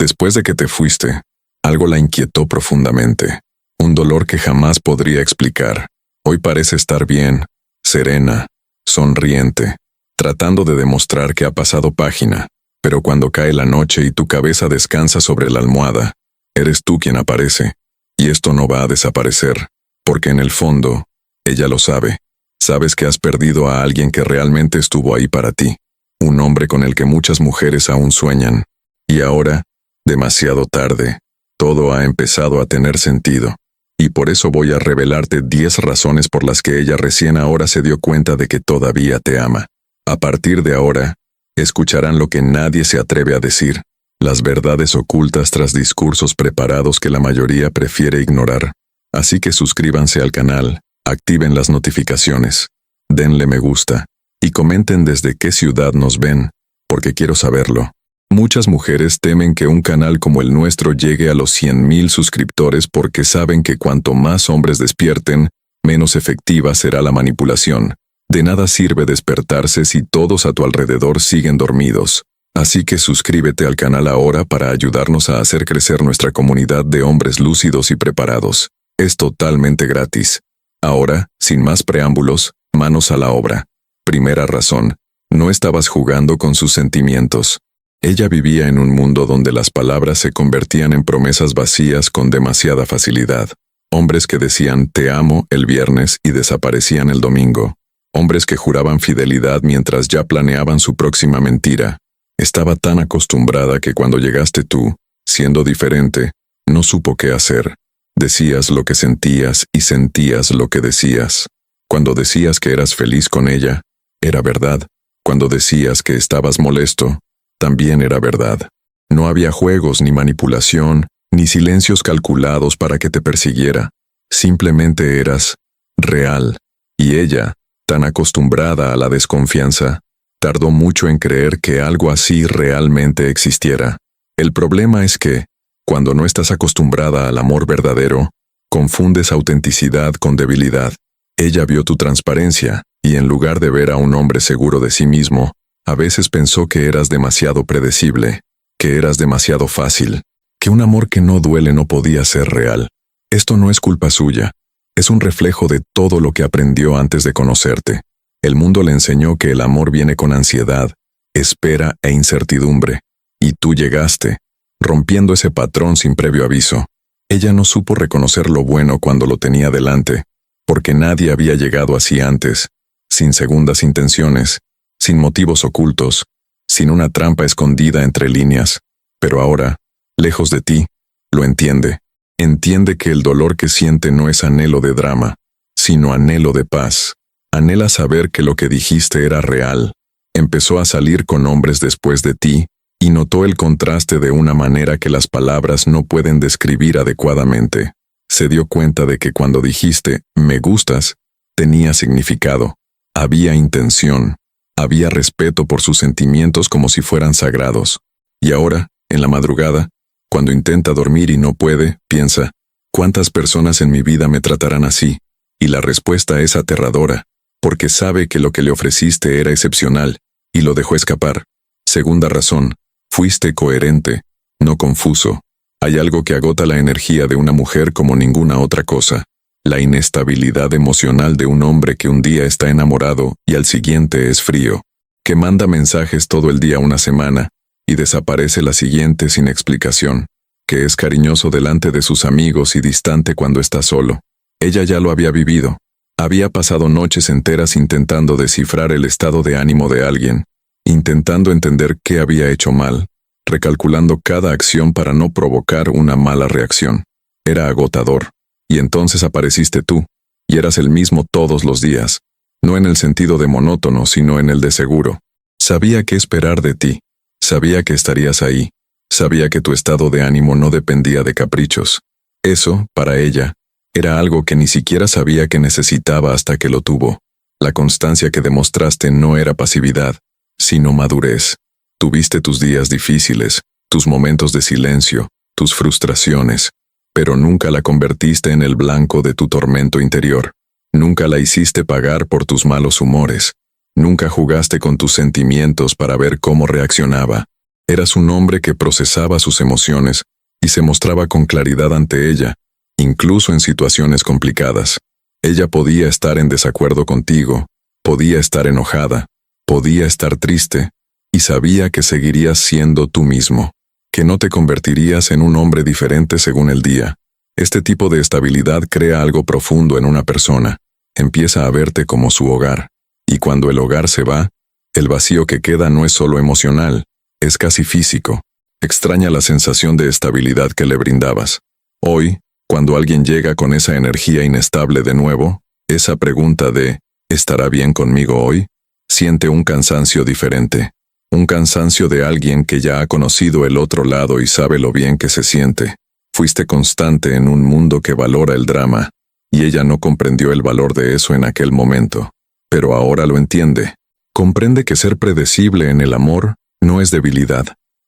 Después de que te fuiste, algo la inquietó profundamente. Un dolor que jamás podría explicar. Hoy parece estar bien, serena, sonriente, tratando de demostrar que ha pasado página. Pero cuando cae la noche y tu cabeza descansa sobre la almohada, eres tú quien aparece. Y esto no va a desaparecer, porque en el fondo, ella lo sabe. Sabes que has perdido a alguien que realmente estuvo ahí para ti. Un hombre con el que muchas mujeres aún sueñan. Y ahora, demasiado tarde, todo ha empezado a tener sentido. Y por eso voy a revelarte 10 razones por las que ella recién ahora se dio cuenta de que todavía te ama. A partir de ahora, escucharán lo que nadie se atreve a decir, las verdades ocultas tras discursos preparados que la mayoría prefiere ignorar. Así que suscríbanse al canal, activen las notificaciones, denle me gusta, y comenten desde qué ciudad nos ven, porque quiero saberlo. Muchas mujeres temen que un canal como el nuestro llegue a los 100,000 suscriptores porque saben que cuanto más hombres despierten, menos efectiva será la manipulación. De nada sirve despertarse si todos a tu alrededor siguen dormidos. Así que suscríbete al canal ahora para ayudarnos a hacer crecer nuestra comunidad de hombres lúcidos y preparados. Es totalmente gratis. Ahora, sin más preámbulos, manos a la obra. Primera razón, no estabas jugando con sus sentimientos. Ella vivía en un mundo donde las palabras se convertían en promesas vacías con demasiada facilidad. Hombres que decían te amo el viernes y desaparecían el domingo. Hombres que juraban fidelidad mientras ya planeaban su próxima mentira. Estaba tan acostumbrada que cuando llegaste tú, siendo diferente, no supo qué hacer. Decías lo que sentías y sentías lo que decías. Cuando decías que eras feliz con ella, era verdad. Cuando decías que estabas molesto, también era verdad. No había juegos ni manipulación, ni silencios calculados para que te persiguiera. Simplemente eras real. Y ella, tan acostumbrada a la desconfianza, tardó mucho en creer que algo así realmente existiera. El problema es que, cuando no estás acostumbrada al amor verdadero, confundes autenticidad con debilidad. Ella vio tu transparencia, y en lugar de ver a un hombre seguro de sí mismo, a veces pensó que eras demasiado predecible, que eras demasiado fácil, que un amor que no duele no podía ser real. Esto no es culpa suya, es un reflejo de todo lo que aprendió antes de conocerte. El mundo le enseñó que el amor viene con ansiedad, espera e incertidumbre, y tú llegaste, rompiendo ese patrón sin previo aviso. Ella no supo reconocer lo bueno cuando lo tenía delante, porque nadie había llegado así antes, sin segundas intenciones, sin motivos ocultos, sin una trampa escondida entre líneas. Pero ahora, lejos de ti, lo entiende. Entiende que el dolor que siente no es anhelo de drama, sino anhelo de paz. Anhela saber que lo que dijiste era real. Empezó a salir con hombres después de ti, y notó el contraste de una manera que las palabras no pueden describir adecuadamente. Se dio cuenta de que cuando dijiste, me gustas, tenía significado. Había intención. Había respeto por sus sentimientos como si fueran sagrados. Y ahora, en la madrugada, cuando intenta dormir y no puede, piensa, ¿cuántas personas en mi vida me tratarán así? Y la respuesta es aterradora, porque sabe que lo que le ofreciste era excepcional, y lo dejó escapar. Segunda razón, fuiste coherente, no confuso. Hay algo que agota la energía de una mujer como ninguna otra cosa. La inestabilidad emocional de un hombre que un día está enamorado y al siguiente es frío, que manda mensajes todo el día una semana y desaparece la siguiente sin explicación, que es cariñoso delante de sus amigos y distante cuando está solo. Ella ya lo había vivido. Había pasado noches enteras intentando descifrar el estado de ánimo de alguien, intentando entender qué había hecho mal, recalculando cada acción para no provocar una mala reacción. Era agotador. Y entonces apareciste tú, y eras el mismo todos los días, no en el sentido de monótono, sino en el de seguro. Sabía qué esperar de ti, sabía que estarías ahí, sabía que tu estado de ánimo no dependía de caprichos. Eso, para ella, era algo que ni siquiera sabía que necesitaba hasta que lo tuvo. La constancia que demostraste no era pasividad, sino madurez. Tuviste tus días difíciles, tus momentos de silencio, tus frustraciones, pero nunca la convertiste en el blanco de tu tormento interior. Nunca la hiciste pagar por tus malos humores. Nunca jugaste con tus sentimientos para ver cómo reaccionaba. Eras un hombre que procesaba sus emociones y se mostraba con claridad ante ella, incluso en situaciones complicadas. Ella podía estar en desacuerdo contigo, podía estar enojada, podía estar triste, y sabía que seguirías siendo tú mismo, que no te convertirías en un hombre diferente según el día. Este tipo de estabilidad crea algo profundo en una persona, empieza a verte como su hogar, y cuando el hogar se va, el vacío que queda no es solo emocional, es casi físico. Extraña la sensación de estabilidad que le brindabas. Hoy, cuando alguien llega con esa energía inestable de nuevo, esa pregunta de ¿estará bien conmigo hoy?, siente un cansancio diferente. Un cansancio de alguien que ya ha conocido el otro lado y sabe lo bien que se siente. Fuiste constante en un mundo que valora el drama, y ella no comprendió el valor de eso en aquel momento. Pero ahora lo entiende. Comprende que ser predecible en el amor no es debilidad,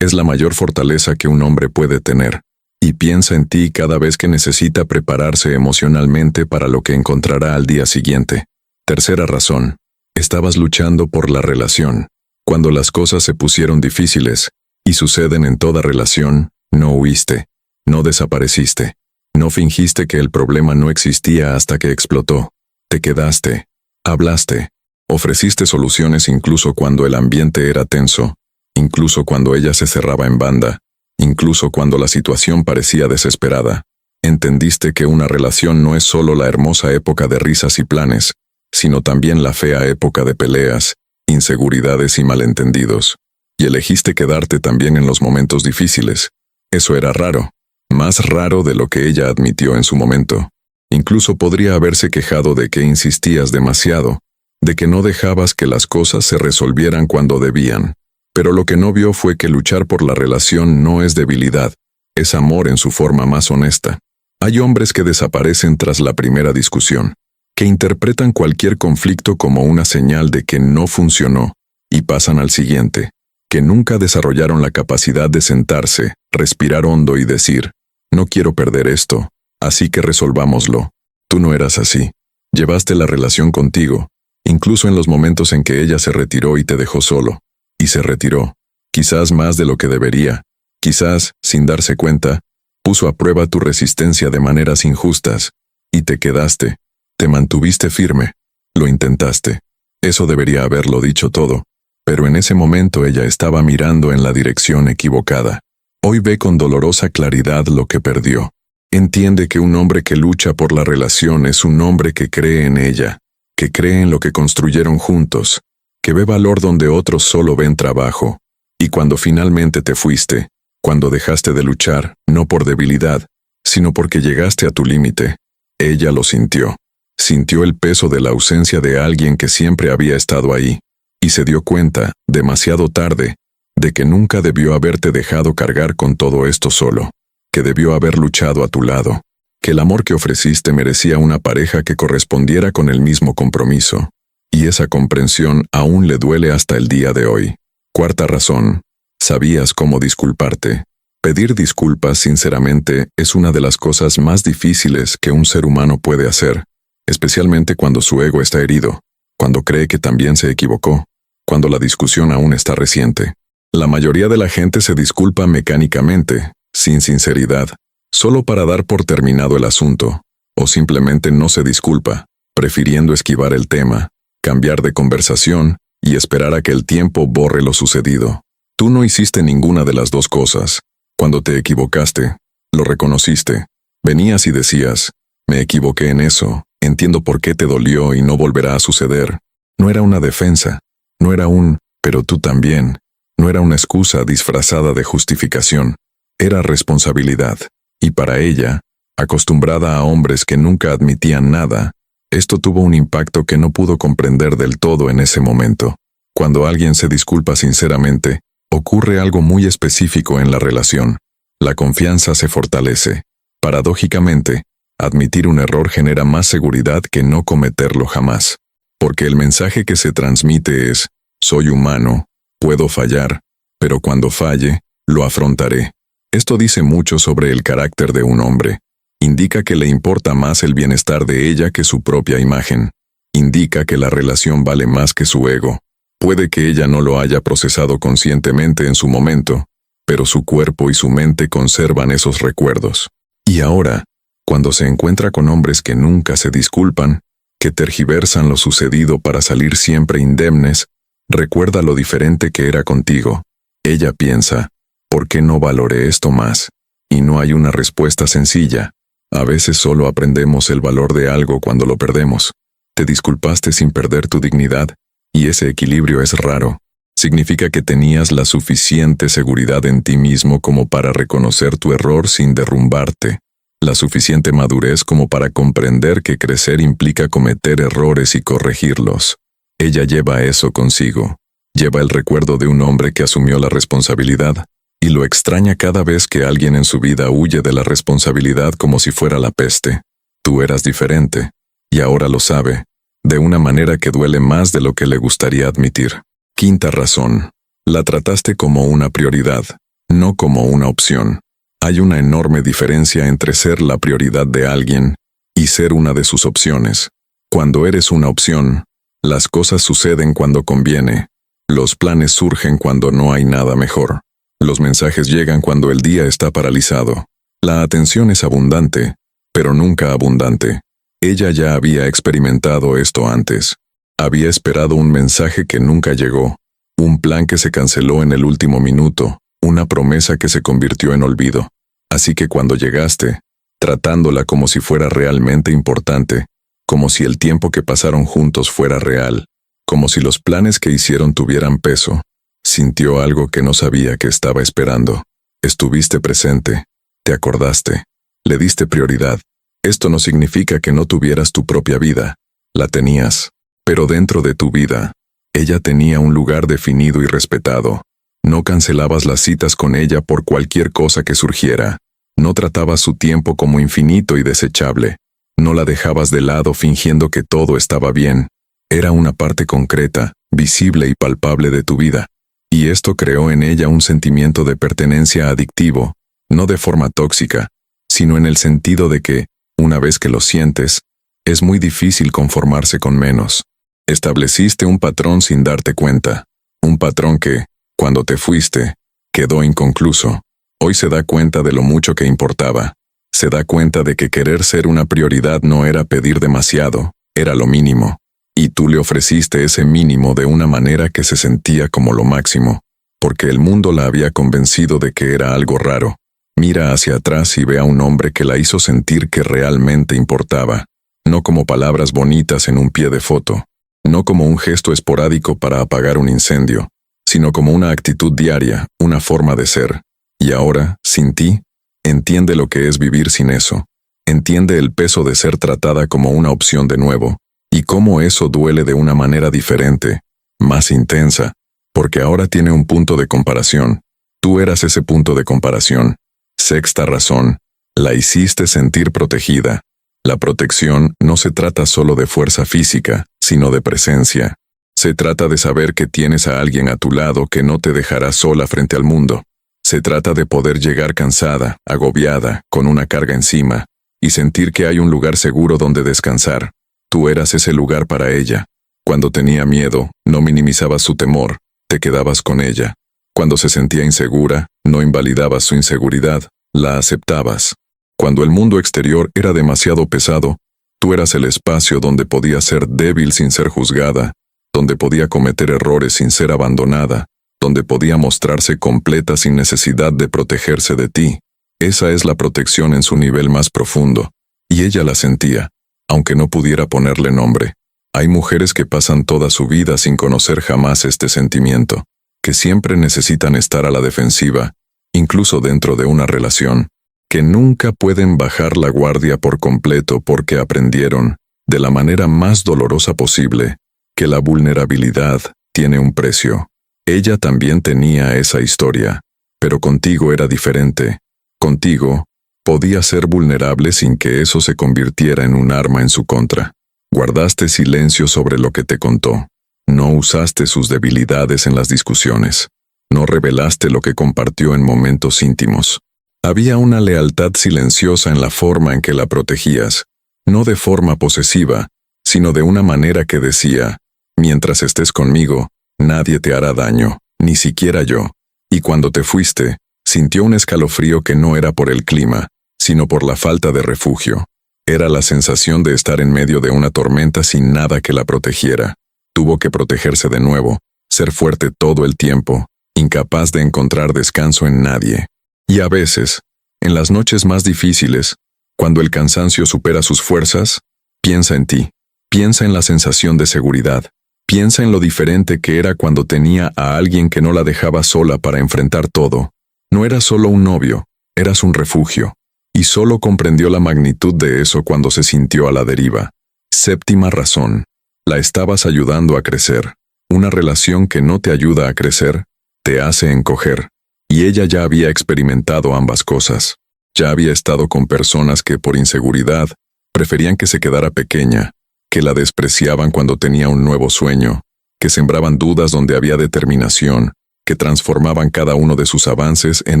es la mayor fortaleza que un hombre puede tener. Y piensa en ti cada vez que necesita prepararse emocionalmente para lo que encontrará al día siguiente. Tercera razón. Estabas luchando por la relación. Cuando las cosas se pusieron difíciles, y suceden en toda relación, no huiste, no desapareciste, no fingiste que el problema no existía hasta que explotó. Te quedaste, hablaste, ofreciste soluciones incluso cuando el ambiente era tenso, incluso cuando ella se cerraba en banda, incluso cuando la situación parecía desesperada. Entendiste que una relación no es solo la hermosa época de risas y planes, sino también la fea época de peleas, inseguridades y malentendidos. Y elegiste quedarte también en los momentos difíciles. Eso era raro, más raro de lo que ella admitió en su momento. Incluso podría haberse quejado de que insistías demasiado, de que no dejabas que las cosas se resolvieran cuando debían. Pero lo que no vio fue que luchar por la relación no es debilidad, es amor en su forma más honesta. Hay hombres que desaparecen tras la primera discusión, que interpretan cualquier conflicto como una señal de que no funcionó, y pasan al siguiente, que nunca desarrollaron la capacidad de sentarse, respirar hondo y decir, no quiero perder esto, así que resolvámoslo. Tú no eras así. Llevaste la relación contigo, incluso en los momentos en que ella se retiró y te dejó solo. Y se retiró, quizás más de lo que debería, quizás, sin darse cuenta, puso a prueba tu resistencia de maneras injustas, y te quedaste. Te mantuviste firme, lo intentaste. Eso debería haberlo dicho todo, pero en ese momento ella estaba mirando en la dirección equivocada. Hoy ve con dolorosa claridad lo que perdió. Entiende que un hombre que lucha por la relación es un hombre que cree en ella, que cree en lo que construyeron juntos, que ve valor donde otros solo ven trabajo. Y cuando finalmente te fuiste, cuando dejaste de luchar, no por debilidad, sino porque llegaste a tu límite, ella lo sintió. Sintió el peso de la ausencia de alguien que siempre había estado ahí, y se dio cuenta, demasiado tarde, de que nunca debió haberte dejado cargar con todo esto solo, que debió haber luchado a tu lado, que el amor que ofreciste merecía una pareja que correspondiera con el mismo compromiso, y esa comprensión aún le duele hasta el día de hoy. Cuarta razón, sabías cómo disculparte. Pedir disculpas sinceramente es una de las cosas más difíciles que un ser humano puede hacer, especialmente cuando su ego está herido, cuando cree que también se equivocó, cuando la discusión aún está reciente. La mayoría de la gente se disculpa mecánicamente, sin sinceridad, solo para dar por terminado el asunto, o simplemente no se disculpa, prefiriendo esquivar el tema, cambiar de conversación y esperar a que el tiempo borre lo sucedido. Tú no hiciste ninguna de las dos cosas. Cuando te equivocaste, lo reconociste, venías y decías, me equivoqué en eso, entiendo por qué te dolió y no volverá a suceder. No era una defensa, no era un, pero tú también, no era una excusa disfrazada de justificación, era responsabilidad. Y para ella, acostumbrada a hombres que nunca admitían nada, esto tuvo un impacto que no pudo comprender del todo en ese momento. Cuando alguien se disculpa sinceramente, ocurre algo muy específico en la relación. La confianza se fortalece. Paradójicamente, admitir un error genera más seguridad que no cometerlo jamás. Porque el mensaje que se transmite es, soy humano, puedo fallar, pero cuando falle, lo afrontaré. Esto dice mucho sobre el carácter de un hombre. Indica que le importa más el bienestar de ella que su propia imagen. Indica que la relación vale más que su ego. Puede que ella no lo haya procesado conscientemente en su momento, pero su cuerpo y su mente conservan esos recuerdos. Y ahora, cuando se encuentra con hombres que nunca se disculpan, que tergiversan lo sucedido para salir siempre indemnes, recuerda lo diferente que era contigo. Ella piensa, ¿por qué no valoré esto más? Y no hay una respuesta sencilla. A veces solo aprendemos el valor de algo cuando lo perdemos. Te disculpaste sin perder tu dignidad, y ese equilibrio es raro. Significa que tenías la suficiente seguridad en ti mismo como para reconocer tu error sin derrumbarte, la suficiente madurez como para comprender que crecer implica cometer errores y corregirlos. Ella lleva eso consigo. Lleva el recuerdo de un hombre que asumió la responsabilidad, y lo extraña cada vez que alguien en su vida huye de la responsabilidad como si fuera la peste. Tú eras diferente, y ahora lo sabe, de una manera que duele más de lo que le gustaría admitir. Quinta razón. La trataste como una prioridad, no como una opción. Hay una enorme diferencia entre ser la prioridad de alguien y ser una de sus opciones. Cuando eres una opción, las cosas suceden cuando conviene. Los planes surgen cuando no hay nada mejor. Los mensajes llegan cuando el día está paralizado. La atención es abundante, pero nunca abundante. Ella ya había experimentado esto antes. Había esperado un mensaje que nunca llegó, un plan que se canceló en el último minuto, una promesa que se convirtió en olvido. Así que cuando llegaste, tratándola como si fuera realmente importante, como si el tiempo que pasaron juntos fuera real, como si los planes que hicieron tuvieran peso, sintió algo que no sabía que estaba esperando. Estuviste presente, te acordaste, le diste prioridad. Esto no significa que no tuvieras tu propia vida, la tenías, pero dentro de tu vida, ella tenía un lugar definido y respetado. No cancelabas las citas con ella por cualquier cosa que surgiera. No tratabas su tiempo como infinito y desechable. No la dejabas de lado fingiendo que todo estaba bien. Era una parte concreta, visible y palpable de tu vida. Y esto creó en ella un sentimiento de pertenencia adictivo, no de forma tóxica, sino en el sentido de que, una vez que lo sientes, es muy difícil conformarse con menos. Estableciste un patrón sin darte cuenta. Un patrón que, cuando te fuiste, quedó inconcluso. Hoy se da cuenta de lo mucho que importaba. Se da cuenta de que querer ser una prioridad no era pedir demasiado, era lo mínimo. Y tú le ofreciste ese mínimo de una manera que se sentía como lo máximo, porque el mundo la había convencido de que era algo raro. Mira hacia atrás y ve a un hombre que la hizo sentir que realmente importaba, no como palabras bonitas en un pie de foto, no como un gesto esporádico para apagar un incendio, sino como una actitud diaria, una forma de ser. Y ahora, sin ti, entiende lo que es vivir sin eso. Entiende el peso de ser tratada como una opción de nuevo, y cómo eso duele de una manera diferente, más intensa, porque ahora tiene un punto de comparación. Tú eras ese punto de comparación. Sexta razón. La hiciste sentir protegida. La protección no se trata solo de fuerza física, sino de presencia. Se trata de saber que tienes a alguien a tu lado que no te dejará sola frente al mundo. Se trata de poder llegar cansada, agobiada, con una carga encima, y sentir que hay un lugar seguro donde descansar. Tú eras ese lugar para ella. Cuando tenía miedo, no minimizabas su temor, te quedabas con ella. Cuando se sentía insegura, no invalidabas su inseguridad, la aceptabas. Cuando el mundo exterior era demasiado pesado, tú eras el espacio donde podía ser débil sin ser juzgada, donde podía cometer errores sin ser abandonada, donde podía mostrarse completa sin necesidad de protegerse de ti. Esa es la protección en su nivel más profundo, y ella la sentía, aunque no pudiera ponerle nombre. Hay mujeres que pasan toda su vida sin conocer jamás este sentimiento, que siempre necesitan estar a la defensiva, incluso dentro de una relación, que nunca pueden bajar la guardia por completo porque aprendieron, de la manera más dolorosa posible, que la vulnerabilidad tiene un precio. Ella también tenía esa historia, pero contigo era diferente. Contigo, podía ser vulnerable sin que eso se convirtiera en un arma en su contra. Guardaste silencio sobre lo que te contó. No usaste sus debilidades en las discusiones. No revelaste lo que compartió en momentos íntimos. Había una lealtad silenciosa en la forma en que la protegías, no de forma posesiva, sino de una manera que decía, mientras estés conmigo, Nadie te hará daño, ni siquiera yo. Y cuando te fuiste, sintió un escalofrío que no era por el clima, sino por la falta de refugio. Era la sensación de estar en medio de una tormenta sin nada que la protegiera. Tuvo que protegerse de nuevo, ser fuerte todo el tiempo, incapaz de encontrar descanso en nadie. Y a veces, en las noches más difíciles, cuando el cansancio supera sus fuerzas, piensa en ti, piensa en la sensación de seguridad, piensa en lo diferente que era cuando tenía a alguien que no la dejaba sola para enfrentar todo. No eras solo un novio, eras un refugio, y solo comprendió la magnitud de eso cuando se sintió a la deriva. Séptima razón, la estabas ayudando a crecer. Una relación que no te ayuda a crecer, te hace encoger. Y ella ya había experimentado ambas cosas. Ya había estado con personas que por inseguridad preferían que se quedara pequeña, que la despreciaban cuando tenía un nuevo sueño, que sembraban dudas donde había determinación, que transformaban cada uno de sus avances en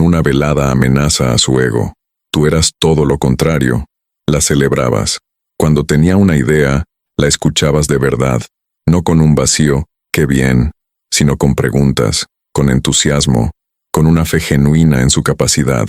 una velada amenaza a su ego. Tú eras todo lo contrario. La celebrabas. Cuando tenía una idea, la escuchabas de verdad, no con un vacío, qué bien, sino con preguntas, con entusiasmo, con una fe genuina en su capacidad.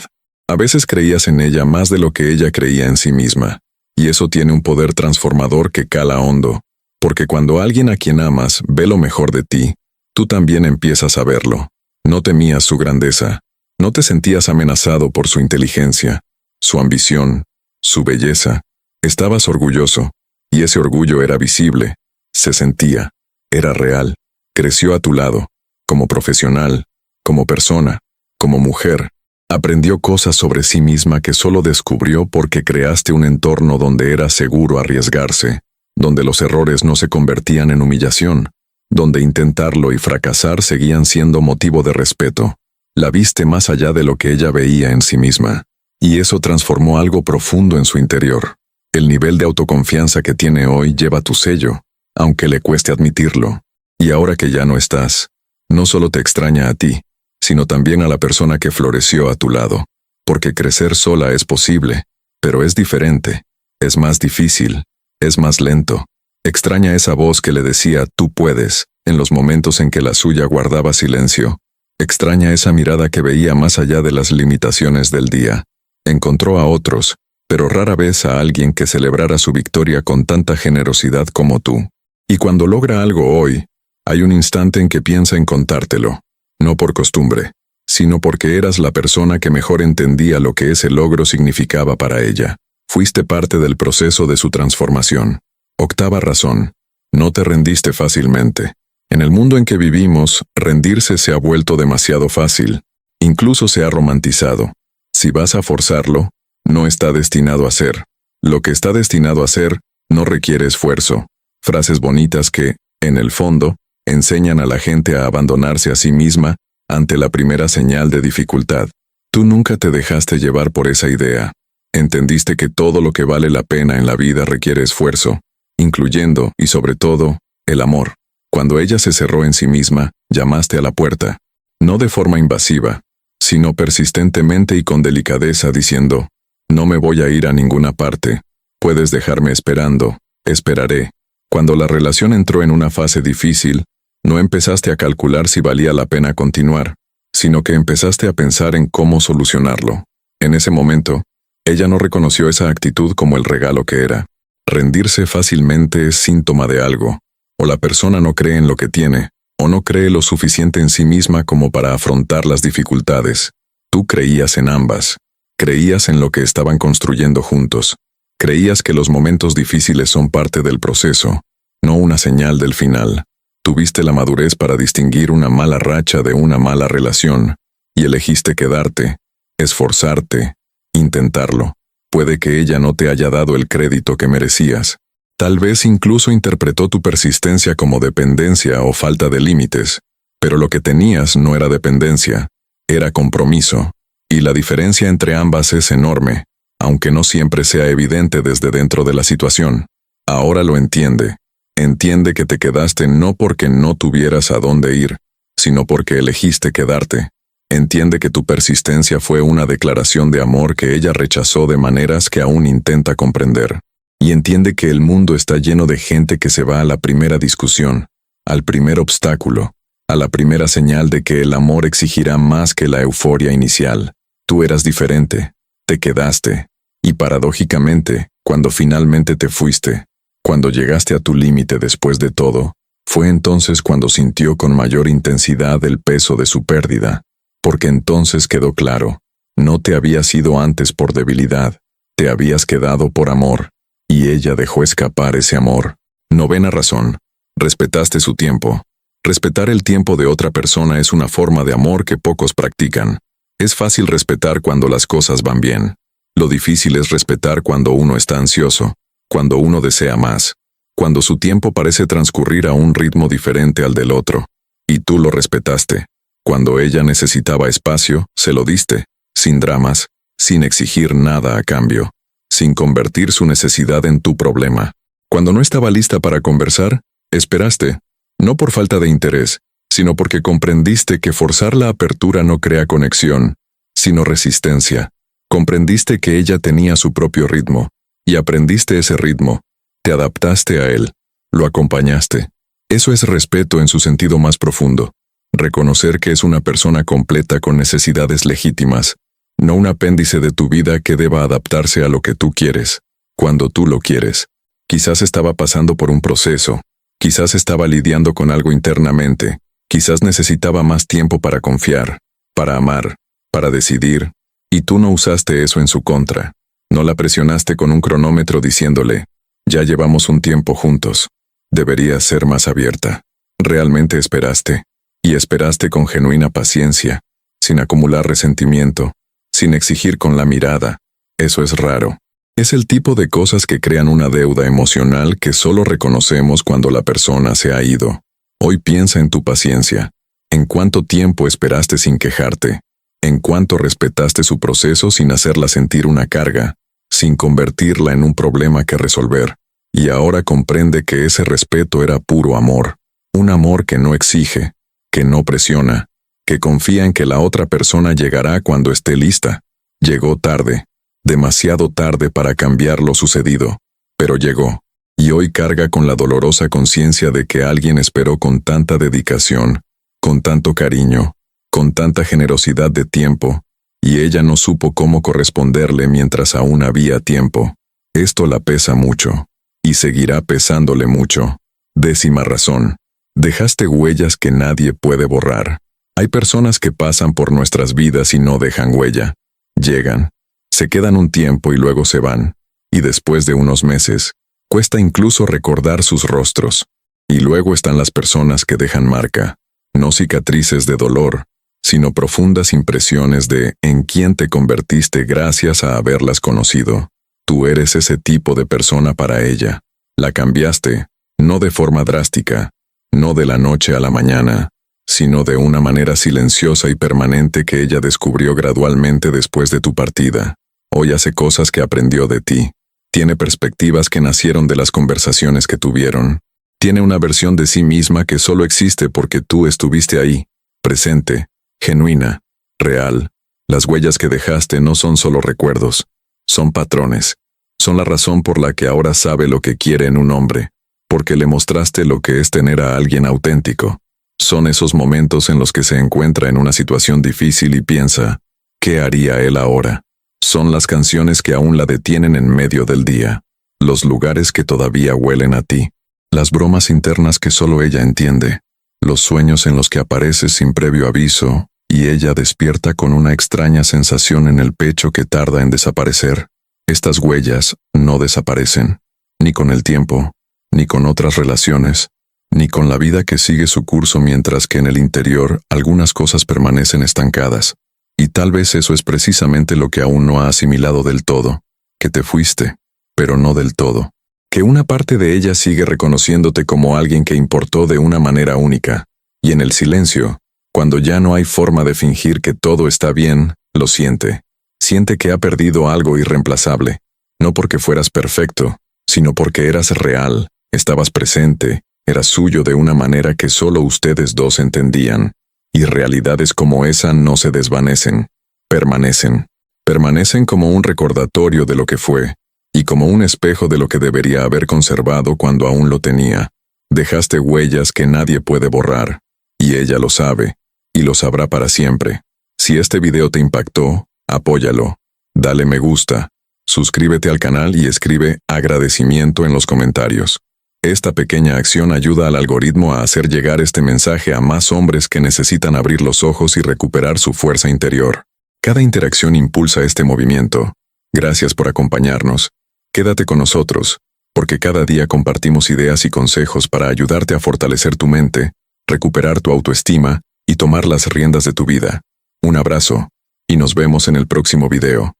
A veces creías en ella más de lo que ella creía en sí misma, y eso tiene un poder transformador que cala hondo, porque cuando alguien a quien amas ve lo mejor de ti, tú también empiezas a verlo. No temías su grandeza, no te sentías amenazado por su inteligencia, su ambición, su belleza. Estabas orgulloso, y ese orgullo era visible, se sentía, era real. Creció a tu lado, como profesional, como persona, como mujer. Aprendió cosas sobre sí misma que solo descubrió porque creaste un entorno donde era seguro arriesgarse, donde los errores no se convertían en humillación, donde intentarlo y fracasar seguían siendo motivo de respeto. La viste más allá de lo que ella veía en sí misma, y eso transformó algo profundo en su interior. El nivel de autoconfianza que tiene hoy lleva tu sello, aunque le cueste admitirlo. Y ahora que ya no estás, no solo te extraña a ti, sino también a la persona que floreció a tu lado, porque crecer sola es posible, pero es diferente, es más difícil, es más lento. Extraña esa voz que le decía «tú puedes», en los momentos en que la suya guardaba silencio. Extraña esa mirada que veía más allá de las limitaciones del día. Encontró a otros, pero rara vez a alguien que celebrara su victoria con tanta generosidad como tú. Y cuando logra algo hoy, hay un instante en que piensa en contártelo, no por costumbre, sino porque eras la persona que mejor entendía lo que ese logro significaba para ella. Fuiste parte del proceso de su transformación. Octava razón, no te rendiste fácilmente. En el mundo en que vivimos, rendirse se ha vuelto demasiado fácil. Incluso se ha romantizado. Si vas a forzarlo, no está destinado a ser. Lo que está destinado a ser, no requiere esfuerzo. Frases bonitas que, en el fondo, enseñan a la gente a abandonarse a sí misma ante la primera señal de dificultad. Tú nunca te dejaste llevar por esa idea. Entendiste que todo lo que vale la pena en la vida requiere esfuerzo, incluyendo, y sobre todo, el amor. Cuando ella se cerró en sí misma, llamaste a la puerta, no de forma invasiva, sino persistentemente y con delicadeza diciendo, no me voy a ir a ninguna parte, puedes dejarme esperando, esperaré. Cuando la relación entró en una fase difícil, no empezaste a calcular si valía la pena continuar, sino que empezaste a pensar en cómo solucionarlo. En ese momento, ella no reconoció esa actitud como el regalo que era. Rendirse fácilmente es síntoma de algo. O la persona no cree en lo que tiene, o no cree lo suficiente en sí misma como para afrontar las dificultades. Tú creías en ambas. Creías en lo que estaban construyendo juntos. Creías que los momentos difíciles son parte del proceso, no una señal del final. Tuviste la madurez para distinguir una mala racha de una mala relación, y elegiste quedarte, esforzarte, intentarlo. Puede que ella no te haya dado el crédito que merecías. Tal vez incluso interpretó tu persistencia como dependencia o falta de límites, pero lo que tenías no era dependencia, era compromiso, y la diferencia entre ambas es enorme, aunque no siempre sea evidente desde dentro de la situación. Ahora lo entiende. Entiende que te quedaste no porque no tuvieras a dónde ir, sino porque elegiste quedarte. Entiende que tu persistencia fue una declaración de amor que ella rechazó de maneras que aún intenta comprender. Y entiende que el mundo está lleno de gente que se va a la primera discusión, al primer obstáculo, a la primera señal de que el amor exigirá más que la euforia inicial. Tú eras diferente, te quedaste, y paradójicamente, cuando finalmente te fuiste, cuando llegaste a tu límite después de todo, fue entonces cuando sintió con mayor intensidad el peso de su pérdida, porque entonces quedó claro, no te habías ido antes por debilidad, te habías quedado por amor, y ella dejó escapar ese amor. Novena razón, respetaste su tiempo. Respetar el tiempo de otra persona es una forma de amor que pocos practican. Es fácil respetar cuando las cosas van bien. Lo difícil es respetar cuando uno está ansioso, cuando uno desea más, cuando su tiempo parece transcurrir a un ritmo diferente al del otro. Y tú lo respetaste. Cuando ella necesitaba espacio, se lo diste, sin dramas, sin exigir nada a cambio, sin convertir su necesidad en tu problema. Cuando no estaba lista para conversar, esperaste, no por falta de interés, sino porque comprendiste que forzar la apertura no crea conexión, sino resistencia. Comprendiste que ella tenía su propio ritmo, y aprendiste ese ritmo, te adaptaste a él, lo acompañaste. Eso es respeto en su sentido más profundo. Reconocer que es una persona completa con necesidades legítimas, no un apéndice de tu vida que deba adaptarse a lo que tú quieres, cuando tú lo quieres. Quizás estaba pasando por un proceso, quizás estaba lidiando con algo internamente, quizás necesitaba más tiempo para confiar, para amar, para decidir, y tú no usaste eso en su contra. No la presionaste con un cronómetro diciéndole, ya llevamos un tiempo juntos, deberías ser más abierta. Realmente esperaste, y esperaste con genuina paciencia, sin acumular resentimiento, sin exigir con la mirada. Eso es raro. Es el tipo de cosas que crean una deuda emocional que solo reconocemos cuando la persona se ha ido. Hoy piensa en tu paciencia, en cuánto tiempo esperaste sin quejarte, en cuánto respetaste su proceso sin hacerla sentir una carga, sin convertirla en un problema que resolver. Y ahora comprende que ese respeto era puro amor, un amor que no exige, que no presiona, que confía en que la otra persona llegará cuando esté lista. Llegó tarde. Demasiado tarde para cambiar lo sucedido, pero llegó, y hoy carga con la dolorosa conciencia de que alguien esperó con tanta dedicación, con tanto cariño, con tanta generosidad de tiempo, y ella no supo cómo corresponderle mientras aún había tiempo. Esto la pesa mucho, y seguirá pesándole mucho. 10ª razón, dejaste huellas que nadie puede borrar. Hay personas que pasan por nuestras vidas y no dejan huella. Llegan, se quedan un tiempo y luego se van, y después de unos meses, cuesta incluso recordar sus rostros. Y luego están las personas que dejan marca, no cicatrices de dolor, sino profundas impresiones de en quién te convertiste gracias a haberlas conocido. Tú eres ese tipo de persona para ella. La cambiaste, no de forma drástica, no de la noche a la mañana, sino de una manera silenciosa y permanente que ella descubrió gradualmente después de tu partida. Hoy hace cosas que aprendió de ti. Tiene perspectivas que nacieron de las conversaciones que tuvieron. Tiene una versión de sí misma que solo existe porque tú estuviste ahí, presente, genuina, real. Las huellas que dejaste no son solo recuerdos, son patrones. Son la razón por la que ahora sabe lo que quiere en un hombre, porque le mostraste lo que es tener a alguien auténtico. Son esos momentos en los que se encuentra en una situación difícil y piensa, ¿qué haría él ahora? Son las canciones que aún la detienen en medio del día, los lugares que todavía huelen a ti, las bromas internas que solo ella entiende, los sueños en los que apareces sin previo aviso, y ella despierta con una extraña sensación en el pecho que tarda en desaparecer. Estas huellas no desaparecen, ni con el tiempo, ni con otras relaciones, ni con la vida que sigue su curso, mientras que en el interior algunas cosas permanecen estancadas. Y tal vez eso es precisamente lo que aún no ha asimilado del todo, que te fuiste, pero no del todo. Que una parte de ella sigue reconociéndote como alguien que importó de una manera única, y en el silencio, cuando ya no hay forma de fingir que todo está bien, lo siente. Siente que ha perdido algo irreemplazable, no porque fueras perfecto, sino porque eras real, estabas presente, eras suyo de una manera que solo ustedes dos entendían. Y realidades como esa no se desvanecen, permanecen. Permanecen como un recordatorio de lo que fue, y como un espejo de lo que debería haber conservado cuando aún lo tenía. Dejaste huellas que nadie puede borrar, y ella lo sabe, y lo sabrá para siempre. Si este video te impactó, apóyalo, dale me gusta, suscríbete al canal y escribe agradecimiento en los comentarios. Esta pequeña acción ayuda al algoritmo a hacer llegar este mensaje a más hombres que necesitan abrir los ojos y recuperar su fuerza interior. Cada interacción impulsa este movimiento. Gracias por acompañarnos. Quédate con nosotros, porque cada día compartimos ideas y consejos para ayudarte a fortalecer tu mente, recuperar tu autoestima y tomar las riendas de tu vida. Un abrazo, y nos vemos en el próximo video.